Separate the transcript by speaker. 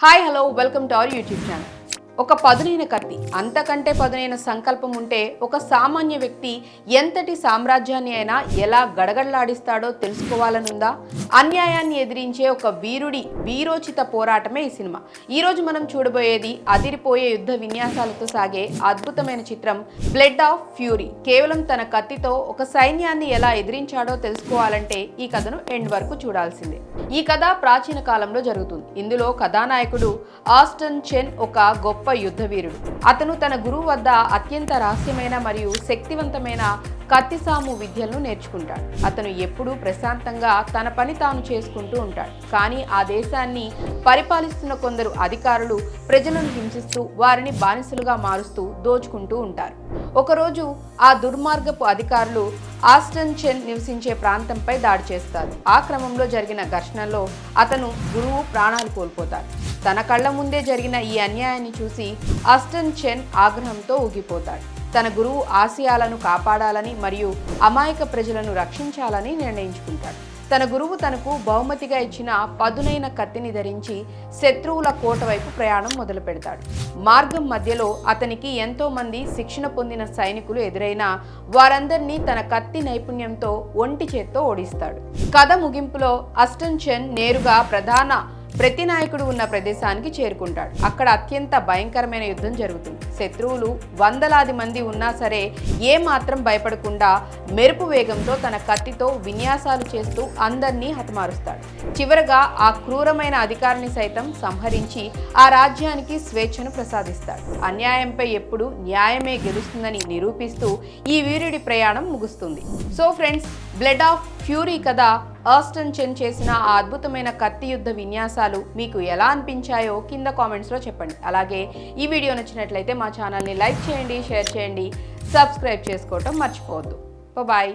Speaker 1: Hi hello welcome to our YouTube channel. ఒక పదునైన కత్తి, అంతకంటే పదునైన సంకల్పం ఉంటే ఒక సామాన్య వ్యక్తి ఎంతటి సామ్రాజ్యాన్ని అయినా ఎలా గడగడలాడిస్తాడో తెలుసుకోవాలనుందా? అన్యాయాన్ని ఎదిరించే ఒక వీరోచిత పోరాటమే ఈ సినిమా. ఈరోజు మనం చూడబోయేది అదిరిపోయే యుద్ధ విన్యాసాలతో సాగే అద్భుతమైన చిత్రం బ్లడ్ ఆఫ్ ఫ్యూరీ. కేవలం తన కత్తితో ఒక సైన్యాన్ని ఎలా ఎదిరించాడో తెలుసుకోవాలంటే ఈ కథను ఎండ్ వరకు చూడాల్సిందే. ఈ కథ ప్రాచీన కాలంలో జరుగుతుంది. ఇందులో కథానాయకుడు ఆస్టన్ చెన్ ఒక గొప్ప యుద్ధ వీరుడు. అతను తన గురువు వద్ద అత్యంత రహస్యమైన మరియు శక్తివంతమైన కత్తిసాము విద్యలను నేర్చుకుంటాడు. అతను ఎప్పుడూ ప్రశాంతంగా తన పని తాను చేసుకుంటూ ఉంటాడు. కానీ ఆ దేశాన్ని పరిపాలిస్తున్న కొందరు అధికారులు ప్రజలను హింసిస్తూ వారిని బానిసలుగా మారుస్తూ దోచుకుంటూ ఉంటారు. ఒకరోజు ఆ దుర్మార్గపు అధికారులు ఆస్టన్ చెన్ నివసించే ప్రాంతంపై దాడి చేస్తారు. ఆ క్రమంలో జరిగిన ఘర్షణలో అతను గురువు ప్రాణాలు కోల్పోతారు. తన కళ్ళ ముందే జరిగిన ఈ అన్యాయాన్ని చూసి ఆస్టన్ చెన్ ఆగ్రహంతో ఊగిపోతాడు. తన గురువు ఆశయాలను కాపాడాలని మరియు అమాయక ప్రజలను రక్షించాలని నిర్ణయించుకుంటాడు. తన గురువు తనకు బహుమతిగా ఇచ్చిన పదునైన కత్తిని ధరించి శత్రువుల కోట వైపు ప్రయాణం మొదలు పెడతాడు. మార్గం మధ్యలో అతనికి ఎంతో మంది శిక్షణ పొందిన సైనికులు ఎదురైనా వారందరినీ తన కత్తి నైపుణ్యంతో ఒంటి చేత్తో ఓడిస్తాడు. కథ ముగింపులో ఆస్టన్ చెన్ నేరుగా ప్రతినాయకుడు ఉన్న ప్రదేశానికి చేరుకుంటాడు. అక్కడ అత్యంత భయంకరమైన యుద్ధం జరుగుతుంది. శత్రువులు వందలాది మంది ఉన్నా సరే ఏమాత్రం భయపడకుండా మెరుపు వేగంతో తన కత్తితో విన్యాసాలు చేస్తూ అందరినీ హతమారుస్తాడు. చివరగా ఆ క్రూరమైన అధికారిని సైతం సంహరించి ఆ రాజ్యానికి స్వేచ్ఛను ప్రసాదిస్తాడు. అన్యాయంపై ఎప్పుడు న్యాయమే గెలుస్తుందని నిరూపిస్తూ ఈ వీరుడి ప్రయాణం ముగుస్తుంది. So friends, blood of fury కథ ఆస్టన్ చెన్ చేసిన ఆ అద్భుతమైన కత్తి యుద్ధ విన్యాసాలు మీకు ఎలా అనిపించాయో కింద కామెంట్స్లో చెప్పండి. అలాగే ఈ వీడియో నచ్చినట్లయితే మా ఛానల్ని లైక్ చేయండి, షేర్ చేయండి, సబ్స్క్రైబ్ చేసుకోవటం మర్చిపోవద్దు. బాయ్.